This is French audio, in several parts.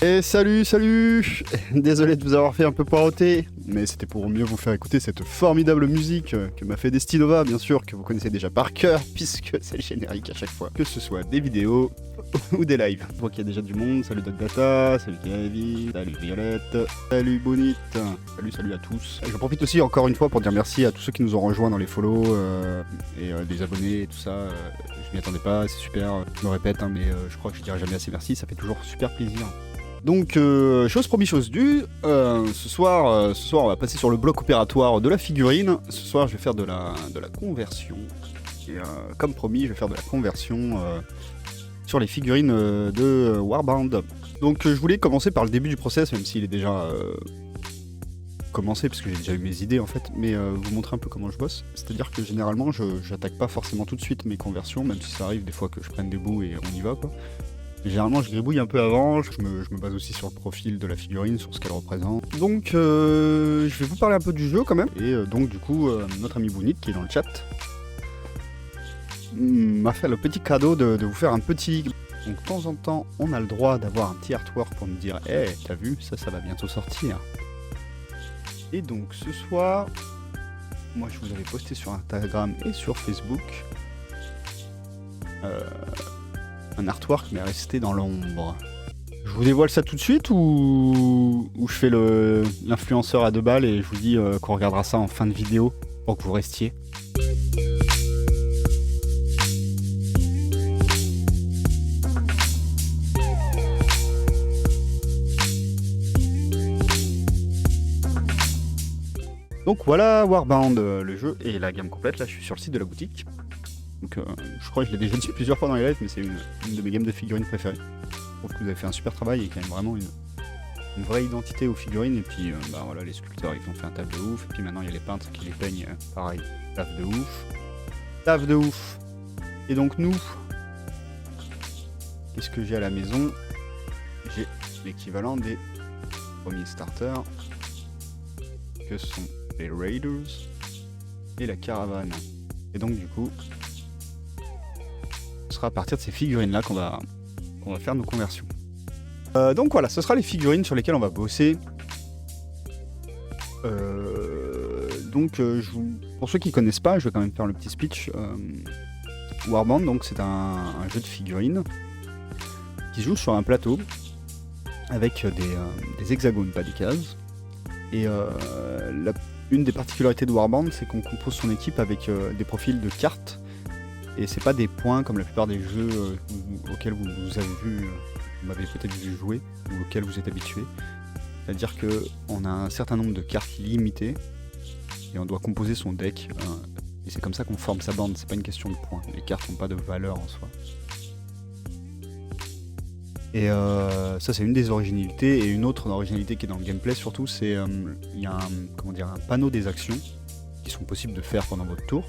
Et salut. Désolé de vous avoir fait un peu poireauter, mais c'était pour mieux vous faire écouter cette formidable musique que m'a fait Destinova, bien sûr, que vous connaissez déjà par cœur, puisque c'est le générique à chaque fois, que ce soit des vidéos ou des lives. Je vois qu'il y a déjà du monde. Salut Data, salut Kevin, salut Violette, salut Bonite, salut à tous. Je profite aussi encore une fois pour dire merci à tous ceux qui nous ont rejoints dans les follow et des abonnés et tout ça. Je m'y attendais pas, c'est super. Je me répète, hein, mais je crois que je dirai jamais assez merci, ça fait toujours super plaisir. Donc, chose promis, chose due, ce soir, on va passer sur le bloc opératoire de la figurine. Ce soir, je vais faire de la conversion. Et comme promis, je vais faire de la conversion sur les figurines de Warband. Donc, je voulais commencer par le début du process, même s'il est déjà commencé, parce que j'ai déjà eu mes idées en fait, mais vous montrer un peu comment je bosse. C'est-à-dire que généralement, j'attaque pas forcément tout de suite mes conversions, même si ça arrive des fois que je prenne des bouts et on y va, quoi. Généralement, je gribouille un peu avant, je me base aussi sur le profil de la figurine, sur ce qu'elle représente. Donc, je vais vous parler un peu du jeu quand même. Et donc, du coup, notre ami Bounit, qui est dans le chat, m'a fait le petit cadeau de vous faire un petit... Donc, de temps en temps, on a le droit d'avoir un petit artwork pour me dire « Hey, t'as vu, ça va bientôt sortir. » Et donc, ce soir, moi, je vous avais posté sur Instagram et sur Facebook un artwork mais resté dans l'ombre. Je vous dévoile ça tout de suite ou je fais l'influenceur à 2 balles et je vous dis qu'on regardera ça en fin de vidéo pour que vous restiez. Donc voilà Warband, le jeu et la gamme complète. Là je suis sur le site de la boutique. Donc je crois que je l'ai déjà dit plusieurs fois dans les lives, mais c'est une de mes gammes de figurines préférées. Je trouve que vous avez fait un super travail et qu'il y a vraiment une vraie identité aux figurines. Et puis bah voilà, les sculpteurs ils ont fait un taf de ouf. Et puis maintenant il y a les peintres qui les peignent, pareil, taf de ouf. Taf de ouf. Et donc nous, qu'est-ce que j'ai à la maison? J'ai l'équivalent des premiers starters, que sont les Raiders et la caravane. Et donc du coup, ce sera à partir de ces figurines là qu'on va faire nos conversions. Donc voilà, ce sera les figurines sur lesquelles on va bosser. Pour ceux qui connaissent pas, je vais quand même faire le petit speech. Warband, donc c'est un jeu de figurines qui se joue sur un plateau avec des hexagones, pas des cases. Et une des particularités de Warband, c'est qu'on compose son équipe avec des profils de cartes. Et c'est pas des points comme la plupart des jeux auxquels vous avez vu, vous m'avez peut-être vu jouer, ou auxquels vous êtes habitué. C'est-à-dire qu'on a un certain nombre de cartes limitées, et on doit composer son deck, et c'est comme ça qu'on forme sa bande, c'est pas une question de points. Les cartes n'ont pas de valeur en soi. Et ça c'est une des originalités, et une autre originalité qui est dans le gameplay surtout, c'est il y a un panneau des actions qui sont possibles de faire pendant votre tour.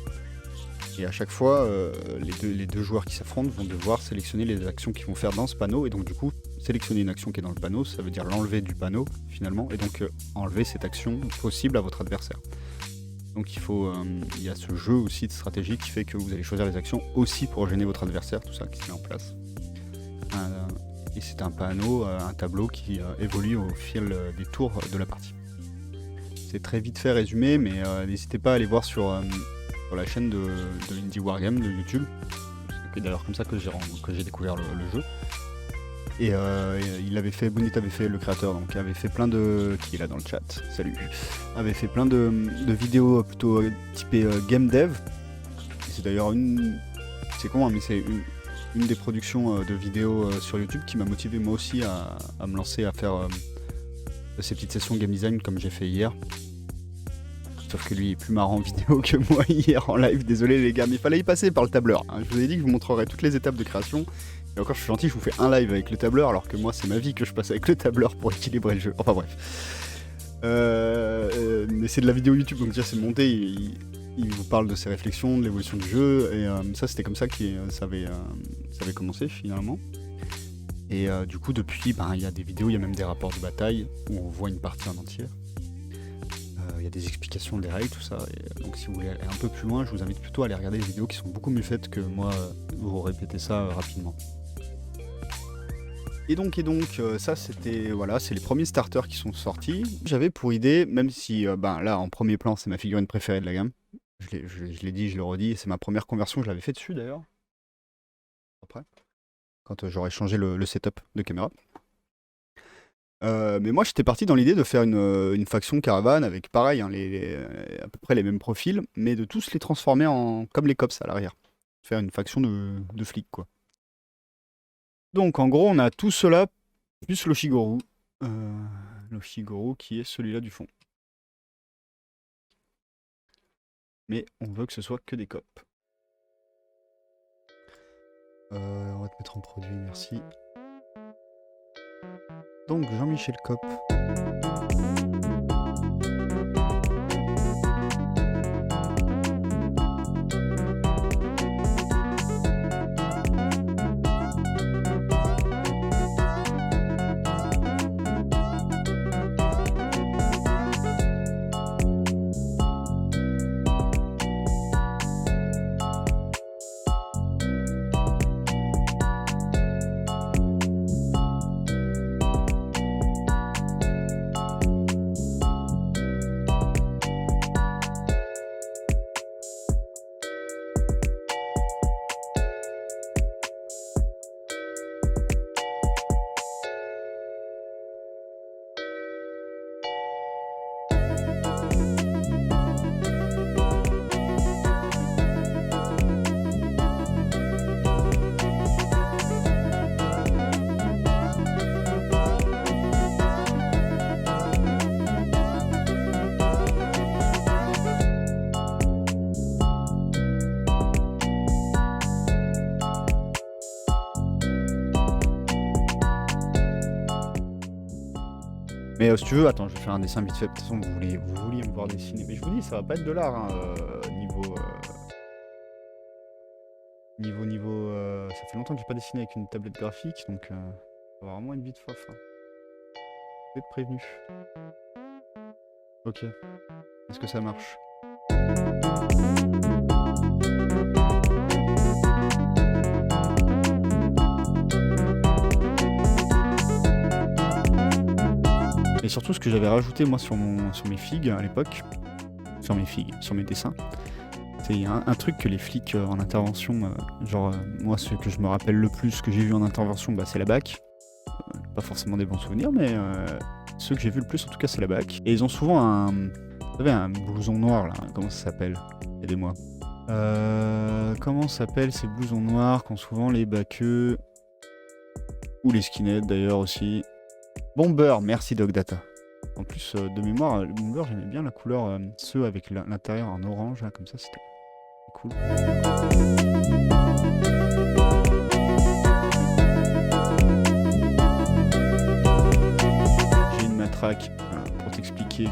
Et à chaque fois, les deux joueurs qui s'affrontent vont devoir sélectionner les actions qu'ils vont faire dans ce panneau. Et donc du coup, sélectionner une action qui est dans le panneau, ça veut dire l'enlever du panneau finalement. Et donc enlever cette action possible à votre adversaire. Donc il y a ce jeu aussi de stratégie qui fait que vous allez choisir les actions aussi pour gêner votre adversaire, tout ça qui se met en place. Et c'est un panneau, un tableau qui évolue au fil des tours de la partie. C'est très vite fait résumé, mais n'hésitez pas à aller voir sur la chaîne de Indie Wargame de YouTube. C'est d'ailleurs comme ça que j'ai découvert le jeu. Et Bonit avait fait, le créateur, donc avait fait plein de... qui est là dans le chat, salut. Avait fait plein de vidéos plutôt typées game dev. Et c'est d'ailleurs c'est con, hein, mais c'est une des productions de vidéos sur YouTube qui m'a motivé moi aussi à me lancer à faire ces petites sessions game design comme j'ai fait hier. Sauf que lui est plus marrant en vidéo que moi hier en live, désolé les gars, mais il fallait y passer par le tableur. Hein. Je vous ai dit que je vous montrerai toutes les étapes de création. Et encore je suis gentil, je vous fais un live avec le tableur, alors que moi c'est ma vie que je passe avec le tableur pour équilibrer le jeu. Enfin bref. Mais c'est de la vidéo YouTube, donc déjà c'est monté, il vous parle de ses réflexions, de l'évolution du jeu, et ça c'était comme ça que ça avait commencé finalement. Et du coup depuis, il y a des vidéos, il y a même des rapports de bataille où on voit une partie en entière. Il y a des explications des règles, tout ça, et donc si vous voulez aller un peu plus loin, je vous invite plutôt à aller regarder des vidéos qui sont beaucoup mieux faites que moi vous répéter ça rapidement. Ça c'était voilà, c'est les premiers starters qui sont sortis. J'avais pour idée, même si là en premier plan c'est ma figurine préférée de la gamme. Je l'ai dit, je le redis, c'est ma première conversion, je l'avais fait dessus d'ailleurs. Après, quand j'aurais changé le setup de caméra. Mais moi j'étais parti dans l'idée de faire une faction caravane avec pareil, hein, à peu près les mêmes profils, mais de tous les transformer en comme les cops à l'arrière. Faire une faction de flics quoi. Donc en gros on a tout cela plus l'Oshigoru. L'Oshigoru qui est celui-là du fond. Mais on veut que ce soit que des cops. On va te mettre en produit, merci. Donc Jean-Michel Cop. Mais si tu veux, attends, je vais faire un dessin vite fait. De toute façon, vous vouliez me voir dessiner. Mais je vous dis, ça va pas être de l'art, hein, ça fait longtemps que j'ai pas dessiné avec une tablette graphique, donc ça va vraiment être vite fof. Hein. Vous êtes prévenus. Ok. Est-ce que ça marche? Et surtout, ce que j'avais rajouté moi sur mes figues à l'époque, sur mes dessins, c'est un truc que les flics en intervention, moi ce que je me rappelle le plus, ce que j'ai vu en intervention, c'est la BAC. Pas forcément des bons souvenirs, mais ceux que j'ai vu le plus en tout cas c'est la BAC. Et ils ont souvent vous savez, un blouson noir là, comment ça s'appelle? Aidez-moi. Comment s'appellent ces blousons noirs qu'ont souvent les baqueux ou les skinheads d'ailleurs aussi? Bomber, merci Dogdata. En plus, de mémoire, le Bomber, j'aimais bien la couleur, ceux avec l'intérieur en orange, là, comme ça, c'était cool. J'ai une matraque pour t'expliquer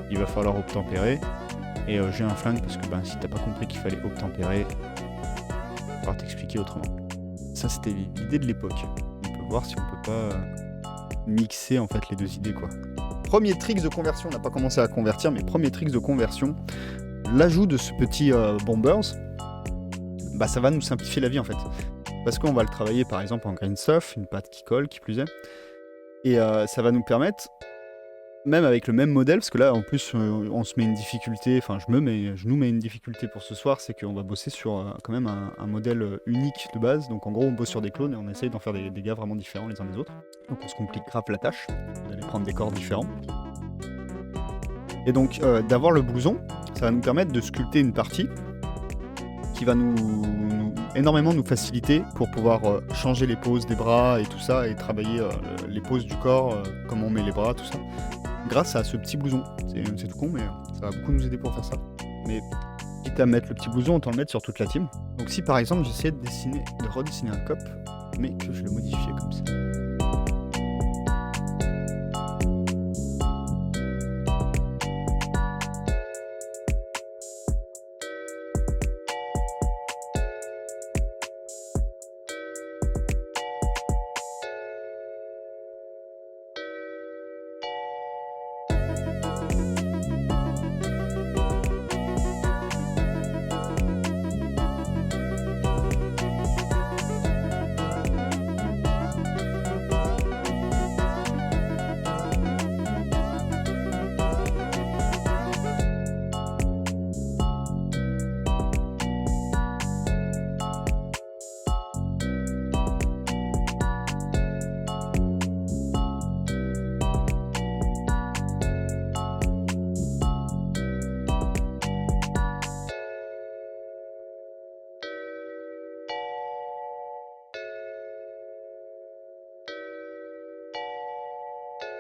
qu'il va falloir obtempérer. Et j'ai un flingue parce que si t'as pas compris qu'il fallait obtempérer, il va falloir t'expliquer autrement. Ça, c'était l'idée de l'époque. On peut voir si on peut pas mixer en fait les deux idées quoi. Premier trick de conversion, on n'a pas commencé à convertir, mais premier trick de conversion, l'ajout de ce petit Bombers, ça va nous simplifier la vie en fait. Parce qu'on va le travailler par exemple en green stuff, une pâte qui colle, qui plus est. Et ça va nous permettre, même avec le même modèle, parce que là en plus on se met une difficulté, enfin je nous mets une difficulté pour ce soir, c'est qu'on va bosser sur quand même un modèle unique de base. Donc en gros on bosse sur des clones et on essaye d'en faire des gars vraiment différents les uns des autres. Donc on se complique grave la tâche, d'aller prendre des corps différents. Et donc d'avoir le blouson, ça va nous permettre de sculpter une partie qui va énormément nous faciliter pour pouvoir changer les poses des bras et tout ça, et travailler les poses du corps, comment on met les bras, tout ça. Grâce à ce petit blouson. C'est tout con, mais ça va beaucoup nous aider pour faire ça. Mais quitte à mettre le petit blouson, autant le mettre sur toute la team. Donc si par exemple j'essayais de redessiner un cop, mais que je le modifiais comme ça.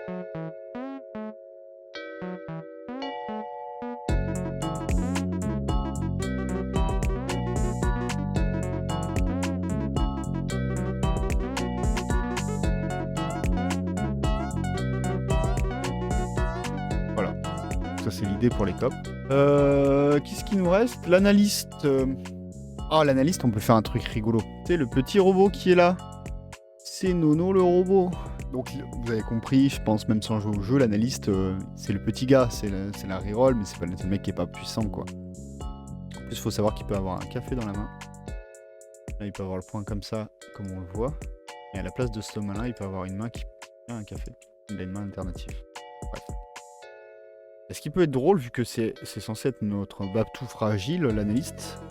Voilà. Ça, c'est l'idée pour les copes. Qu'est-ce qui nous reste? L'analyste. Ah, l'analyste, on peut faire un truc rigolo. Tu sais, le petit robot qui est là. C'est Nono le robot. Donc, vous avez compris, je pense, même sans jouer au jeu, l'analyste, c'est le petit gars. C'est la reroll, mais c'est le mec qui est pas puissant, quoi. En plus, il faut savoir qu'il peut avoir un café dans la main. Là, il peut avoir le point comme ça, comme on le voit. Et à la place de ce main-là, il peut avoir une main qui a un café. Il a une main alternative. Bref. Ce qui peut être drôle, vu que c'est censé être notre Babtou fragile, l'analyste.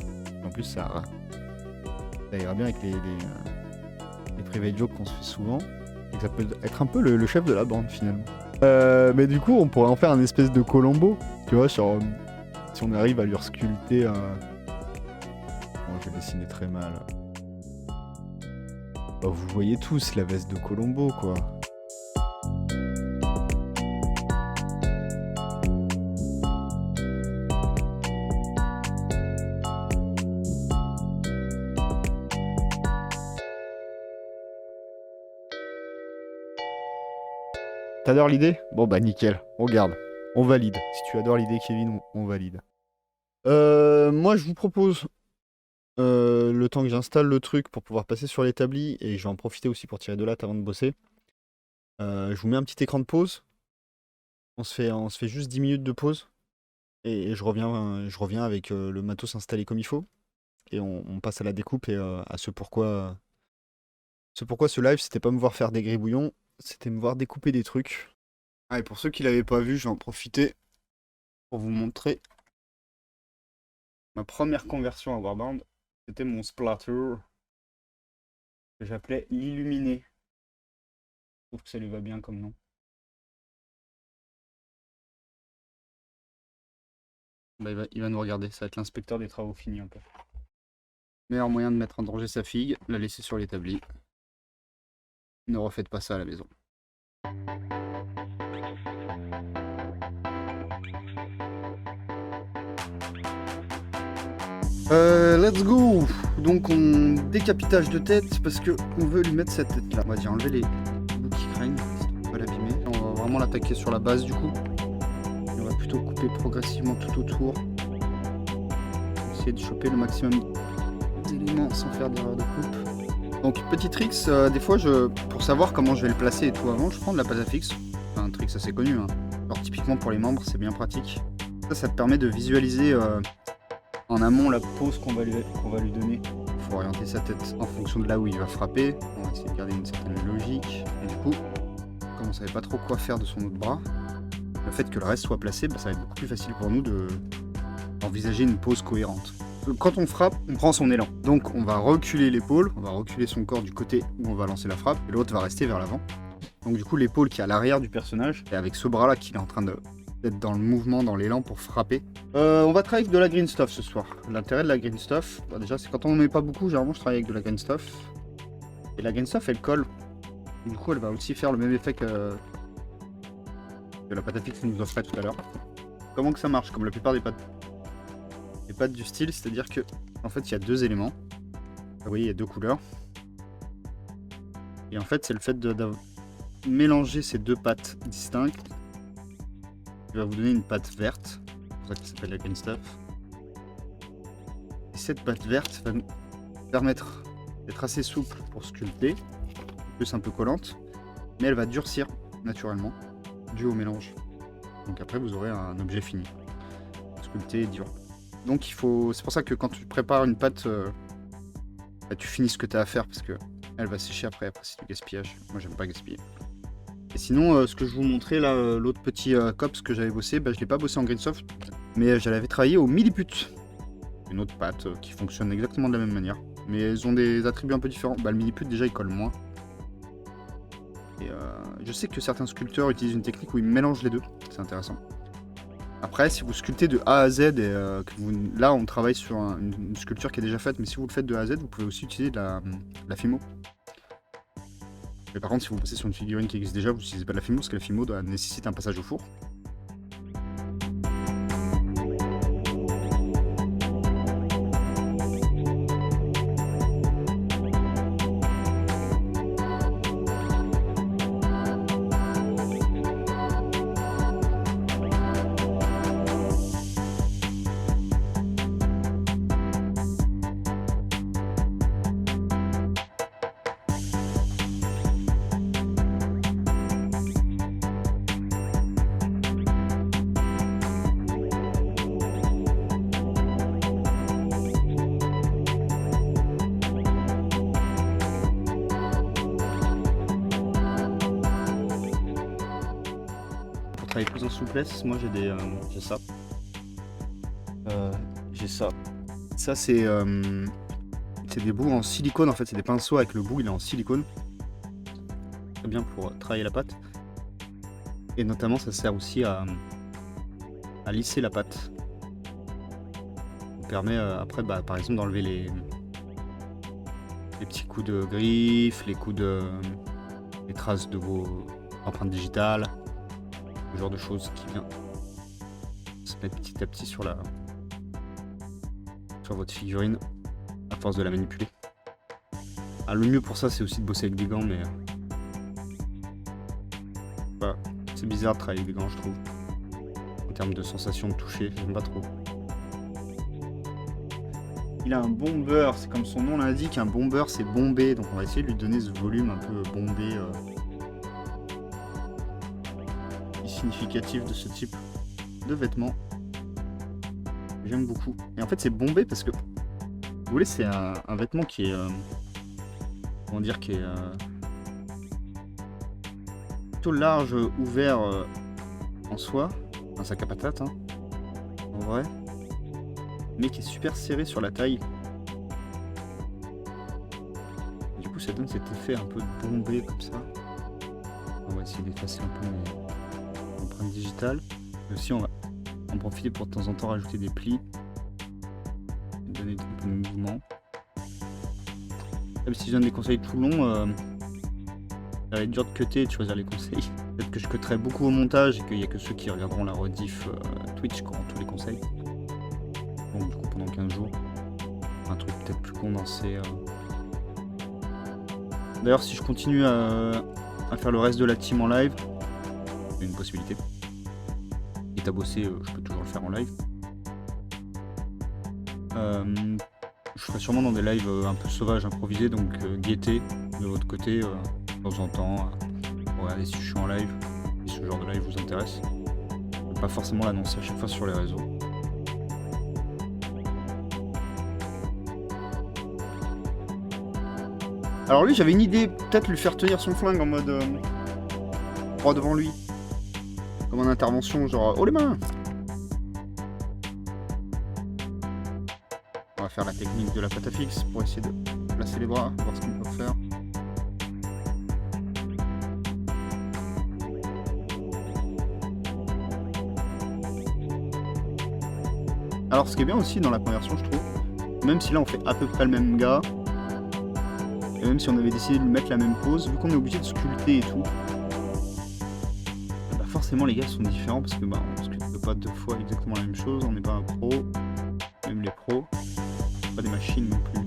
En plus, ça ira bien avec les private jokes qu'on se fait souvent. Et que ça peut être un peu le chef de la bande, finalement. Mais du coup, on pourrait en faire un espèce de Colombo. Tu vois, sur, si on arrive à lui resculpter un... Bon, je vais dessiner très mal. Bah, vous voyez tous la veste de Colombo, quoi. T'adores l'idée? Bon bah nickel, on garde, on valide. Si tu adores l'idée Kevin, on valide. Moi je vous propose, le temps que j'installe le truc pour pouvoir passer sur l'établi, et je vais en profiter aussi pour tirer de latte avant de bosser. Je vous mets un petit écran de pause. On se fait juste 10 minutes de pause. Et je reviens avec le matos installé comme il faut. Et on passe à la découpe et à ce pourquoi ce live, c'était pas me voir faire des gribouillons, c'était me voir découper des trucs. Ah, et pour ceux qui l'avaient pas vu, je vais en profiter pour vous montrer ma première conversion à Warband. C'était mon splatter que j'appelais l'illuminé. Je trouve que ça lui va bien comme nom. Bah, il va nous regarder, ça va être l'inspecteur des travaux finis un peu. Meilleur moyen de mettre en danger sa figue, la laisser sur l'établi. Ne refaites pas ça à la maison. Let's go. Donc on décapitage de tête parce que on veut lui mettre cette tête là. On va dire enlever les bouts qui craignent, on va l'abîmer. On va vraiment l'attaquer sur la base du coup. Et on va plutôt couper progressivement tout autour. Essayer de choper le maximum d'éléments sans faire d'erreur de coupe. Donc petit tricks, des fois pour savoir comment je vais le placer et tout avant, je prends de la pâte à fixe. C'est un trick assez connu, hein. Alors typiquement pour les membres c'est bien pratique. Ça te permet de visualiser en amont la pose qu'on va lui donner. Il faut orienter sa tête en fonction de là où il va frapper. On va essayer de garder une certaine logique. Et du coup, comme on savait pas trop quoi faire de son autre bras, le fait que le reste soit placé, bah, ça va être beaucoup plus facile pour nous d'envisager une pose cohérente. Quand on frappe, on prend son élan. Donc on va reculer l'épaule, on va reculer son corps du côté où on va lancer la frappe, et l'autre va rester vers l'avant. Donc du coup l'épaule qui est à l'arrière du personnage, et avec ce bras là qu'il est en train d'être dans le mouvement, dans l'élan pour frapper. On va travailler avec de la green stuff ce soir. L'intérêt de la green stuff, bah déjà c'est quand on n'en met pas beaucoup, généralement je travaille avec de la green stuff. Et la green stuff elle colle. Et du coup elle va aussi faire le même effet que la pâte à fixe qu'on nous offrait tout à l'heure. Comment que ça marche? Comme la plupart des pâtes du style, c'est-à-dire que en fait il y a deux éléments. Vous voyez il y a deux couleurs. Et en fait c'est le fait de mélanger ces deux pâtes distinctes qui va vous donner une pâte verte. C'est pour ça qu'elle s'appelle la green stuff. Et cette pâte verte va nous permettre d'être assez souple pour sculpter, plus un peu collante, mais elle va durcir naturellement dû au mélange. Donc après vous aurez un objet fini, sculpté et dur. Donc c'est pour ça que quand tu prépares une pâte, bah, tu finis ce que tu as à faire parce que elle va sécher après c'est du gaspillage. Moi j'aime pas gaspiller. Et sinon, ce que je vous montrais là, l'autre petit cops que j'avais bossé, bah, je l'ai pas bossé en greensoft, mais je l'avais travaillé au milliput. Une autre pâte qui fonctionne exactement de la même manière, mais elles ont des attributs un peu différents. Bah, le milliput déjà il colle moins. Et je sais que certains sculpteurs utilisent une technique où ils mélangent les deux, c'est intéressant. Après, si vous sculptez de A à Z, et là on travaille sur une sculpture qui est déjà faite, mais si vous le faites de A à Z, vous pouvez aussi utiliser de la Fimo. Mais par contre, si vous passez sur une figurine qui existe déjà, vous n'utilisez pas de la Fimo, parce que la Fimo nécessite un passage au four. Pour travailler plus en souplesse, moi j'ai ça. J'ai ça. Ça c'est des bouts en silicone en fait, c'est des pinceaux avec le bout il est en silicone. Très bien pour travailler la pâte. Et notamment ça sert aussi à lisser la pâte. Ça permet après par exemple d'enlever les petits coups de griffe, les traces de vos empreintes digitales, ce genre de choses qui vient se mettre petit à petit sur votre figurine à force de la manipuler. Ah, le mieux pour ça c'est aussi de bosser avec des gants, mais voilà. C'est bizarre de travailler avec des gants je trouve. En termes de sensation de toucher, j'aime pas trop. Il a un bomber, c'est comme son nom l'indique, un bomber c'est bombé, donc on va essayer de lui donner ce volume un peu bombé significatif de ce type de vêtements. J'aime beaucoup. Et en fait c'est bombé parce que, vous voulez, c'est un vêtement qui est, comment dire, qui est plutôt large, ouvert en soi, un sac à patates, hein, en vrai, mais qui est super serré sur la taille. Du coup ça donne cet effet un peu bombé comme ça. On va essayer d'effacer un peu mes empreintes digitales. Et aussi on va en profiter pour de temps en temps rajouter des plis, donner un peu de mouvement. Même si je donne des conseils tout longs, ça va être dur de cutter et de choisir les conseils. Peut-être que je cutterai beaucoup au montage et qu'il n'y a que ceux qui regarderont la rediff Twitch qui auront tous les conseils. Donc du coup pendant 15 jours, un truc peut-être plus condensé. D'ailleurs si je continue à faire le reste de la team en live, c'est une possibilité. Quitte à bosser, je peux toujours le faire en live. Je ferai sûrement dans des lives un peu sauvages, improvisés, donc guettez de votre côté de temps en temps. Regardez si je suis en live, si ce genre de live vous intéresse. Je ne vais pas forcément l'annoncer à chaque fois sur les réseaux. Alors lui, j'avais une idée, peut-être lui faire tenir son flingue en mode droit devant lui, comme en intervention, genre oh les mains. On va faire la technique de la pâte à fixe pour essayer de placer les bras, voir ce qu'on peut faire. Alors ce qui est bien aussi dans la conversion je trouve, même si là on fait à peu près le même gars, et même si on avait décidé de lui mettre la même pose, vu qu'on est obligé de sculpter et tout, bah forcément les gars sont différents parce que on sculpte pas deux fois exactement la même chose, on n'est pas un pro, même les pros, pas des machines non plus.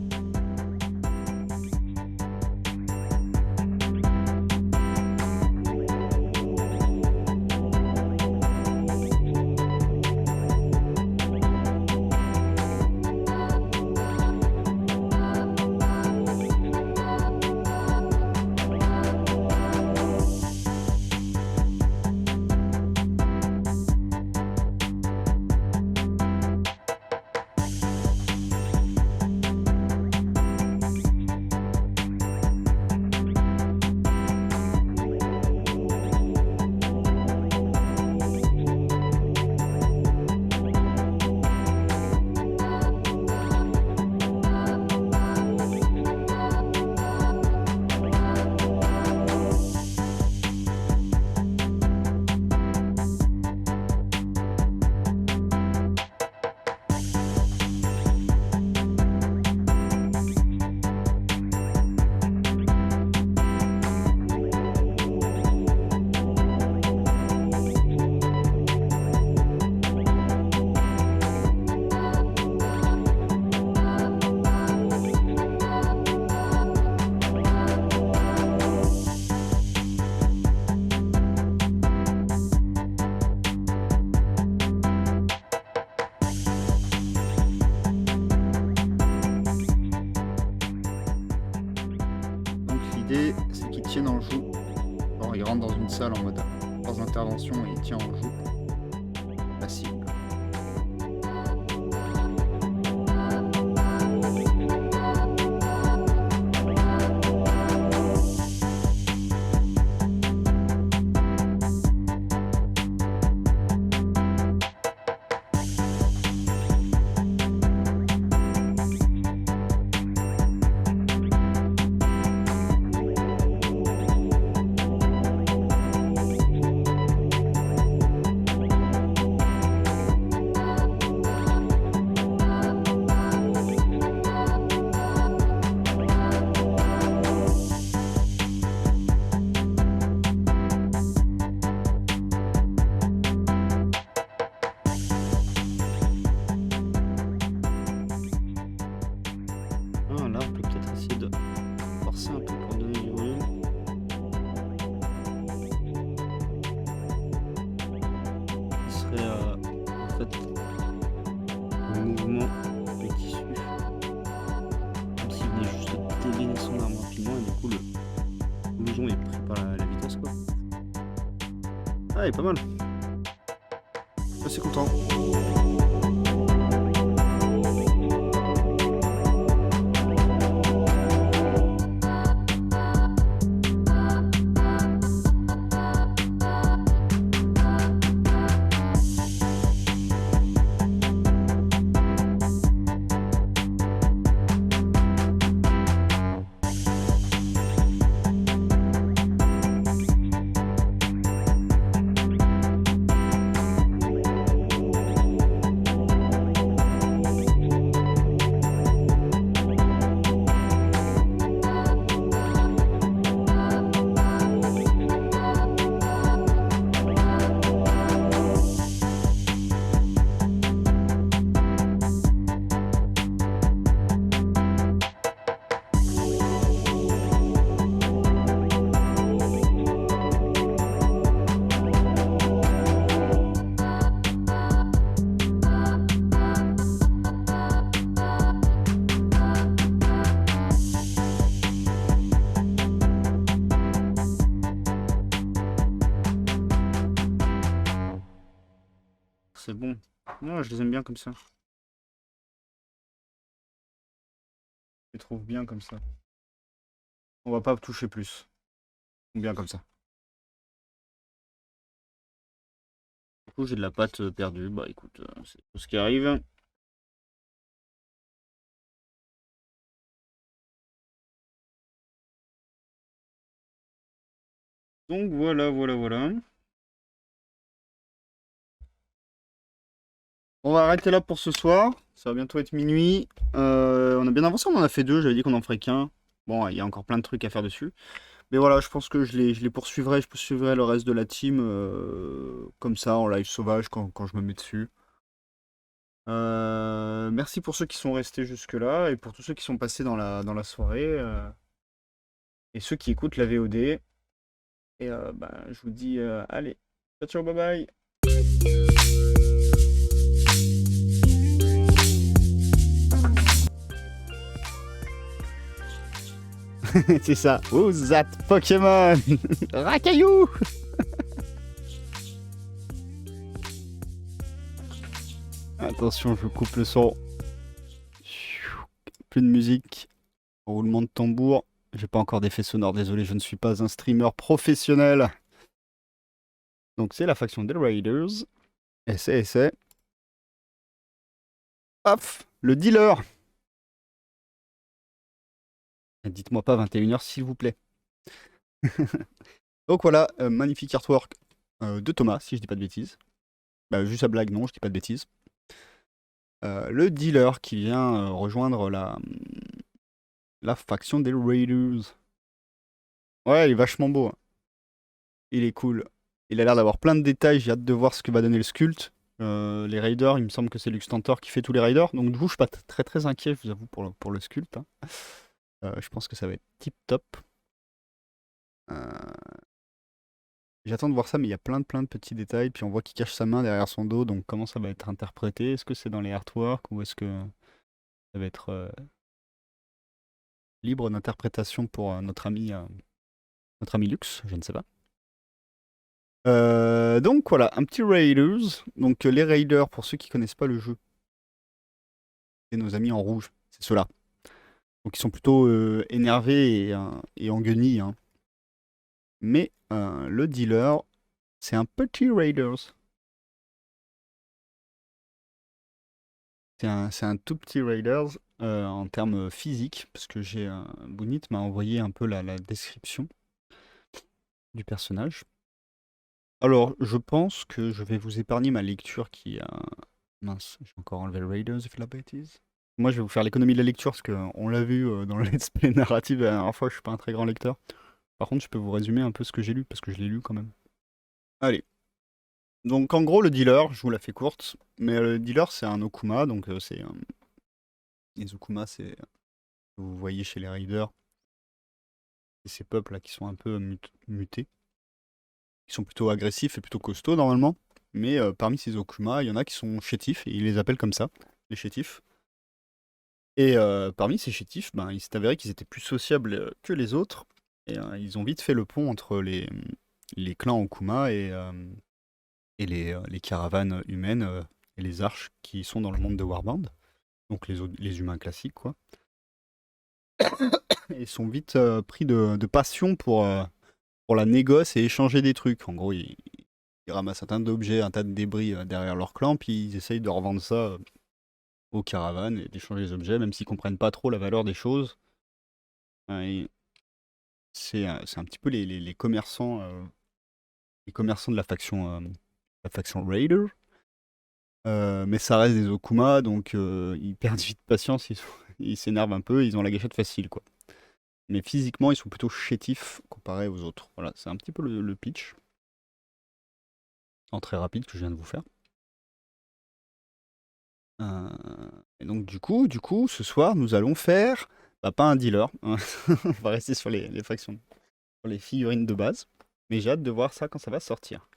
tiennent en joue. Alors, ils rentrent dans une salle en mode sans intervention et ils tiennent en joue. Facile. Ah, là, on peut peut-être essayer de forcer un peu pour donner du volume. Ce serait en fait le mouvement du tissu, comme s'il venait juste dégainer son arme rapidement et du coup le blouson est pris par la vitesse quoi. Ah, il est pas mal. Assez content. C'est bon. Moi, je les aime bien comme ça. Je les trouve bien comme ça. On va pas toucher plus. Bien comme ça. Du coup, j'ai de la pâte perdue. Bah écoute, c'est tout ce qui arrive. Donc voilà. On va arrêter là pour ce soir. Ça va bientôt être minuit. On a bien avancé, on en a fait 2. J'avais dit qu'on en ferait qu'un. Bon, il y a encore plein de trucs à faire dessus. Mais voilà, je pense que je les poursuivrai. Je poursuivrai le reste de la team comme ça, en live sauvage, quand je me mets dessus. Merci pour ceux qui sont restés jusque-là et pour tous ceux qui sont passés dans la soirée. Et ceux qui écoutent la VOD. Et bah, je vous dis, allez, ciao, ciao, bye bye. C'est ça. Who's that Pokémon? Rakaillou. Attention, je coupe le son. Plus de musique. Roulement de tambour. J'ai pas encore d'effet sonore, désolé, je ne suis pas un streamer professionnel. Donc c'est la faction des Raiders. Essai. Hop, le dealer. Dites-moi pas 21h s'il vous plaît. Donc voilà, magnifique artwork de Thomas, si je dis pas de bêtises. Bah, juste à blague, non, je dis pas de bêtises. Le dealer qui vient rejoindre la faction des Raiders. Ouais, il est vachement beau. Hein. Il est cool. Il a l'air d'avoir plein de détails, j'ai hâte de voir ce que va donner le sculpt. Les Raiders, il me semble que c'est Luxtentor qui fait tous les Raiders. Donc du coup, je suis pas très inquiet, je vous avoue, pour le sculpt. Hein. Je pense que ça va être tip top. J'attends de voir ça, mais il y a plein de petits détails. Puis on voit qu'il cache sa main derrière son dos. Donc comment ça va être interprété? Est-ce que c'est dans les artworks ou est-ce que ça va être libre d'interprétation pour notre ami Notre ami Lux, je ne sais pas. Donc voilà, un petit Raiders. Donc les Raiders, pour ceux qui connaissent pas le jeu, c'est nos amis en rouge, c'est ceux-là. Donc ils sont plutôt énervés et en guenilles, hein. Mais le dealer, c'est un petit Raiders. C'est un tout petit Raiders en termes physiques, parce que Bounit m'a envoyé un peu la description du personnage. Alors, je pense que je vais vous épargner ma lecture qui a... Mince, j'ai encore enlevé le Raiders, if la bêtise. Moi, je vais vous faire l'économie de la lecture, parce qu'on l'a vu dans le let's play narrative la dernière fois, je suis pas un très grand lecteur. Par contre, je peux vous résumer un peu ce que j'ai lu, parce que je l'ai lu quand même. Allez. Donc, en gros, le dealer, je vous la fais courte, mais le dealer, c'est un Okuma, donc c'est... les Okuma, c'est... Vous voyez chez les Raiders, c'est ces peuples-là qui sont un peu mutés. Qui sont plutôt agressifs et plutôt costauds, normalement. Mais parmi ces Okuma, il y en a qui sont chétifs, et ils les appellent comme ça, les chétifs. Et parmi ces chétifs, ben, il s'est avéré qu'ils étaient plus sociables que les autres, et ils ont vite fait le pont entre les clans Okuma et les caravanes humaines et les arches qui sont dans le monde de Warband, donc les humains classiques, quoi. Et ils sont vite pris de passion pour la négoce et échanger des trucs. En gros, ils ramassent un tas d'objets, un tas de débris derrière leur clan, puis ils essayent de revendre ça aux caravanes et d'échanger les objets, même s'ils comprennent pas trop la valeur des choses. C'est un petit peu les commerçants de la faction Raider. Mais ça reste des Okuma, donc ils perdent vite patience, ils s'énervent un peu, ils ont la gâchette facile, quoi. Mais physiquement, ils sont plutôt chétifs comparés aux autres. Voilà, c'est un petit peu le pitch. En très rapide que je viens de vous faire. Et donc du coup, ce soir, nous allons faire... Bah, pas un dealer, hein. On va rester sur les factions, sur les figurines de base. Mais j'ai hâte de voir ça quand ça va sortir.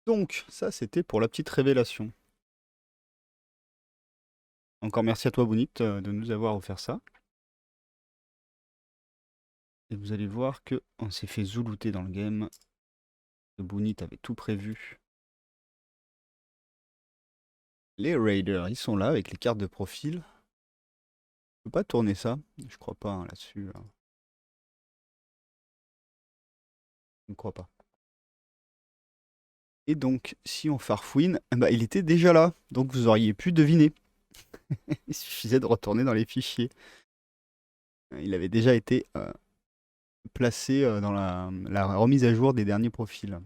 Donc, ça, c'était pour la petite révélation. Encore merci à toi, Bounit, de nous avoir offert ça. Et vous allez voir que on s'est fait zoulouter dans le game. Bounit avait tout prévu. Les Raiders, ils sont là avec les cartes de profil. Je peux pas tourner ça, je crois pas hein, là-dessus. Hein. Je ne crois pas. Et donc, si on farfouine, bah, il était déjà là, donc vous auriez pu deviner. Il suffisait de retourner dans les fichiers. Il avait déjà été placé dans la remise à jour des derniers profils.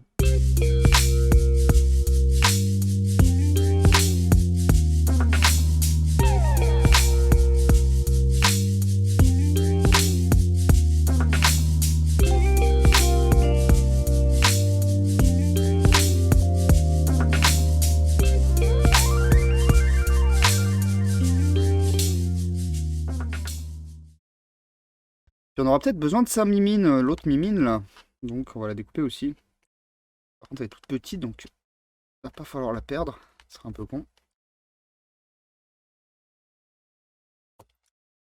Puis on aura peut-être besoin de sa mimine, l'autre mimine là. Donc on va la découper aussi. Par contre elle est toute petite donc il va pas falloir la perdre. Ce sera un peu con.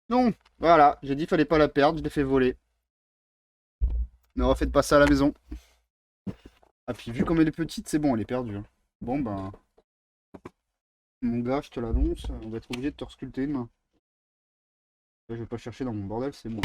Non, voilà, j'ai dit fallait pas la perdre, je l'ai fait voler. Ne refaites pas ça à la maison. Ah puis vu comme elle est petite, c'est bon, elle est perdue. Hein. Bon ben... Mon gars, je te l'annonce, on va être obligé de te resculpter une main. Là, je vais pas chercher dans mon bordel, c'est bon.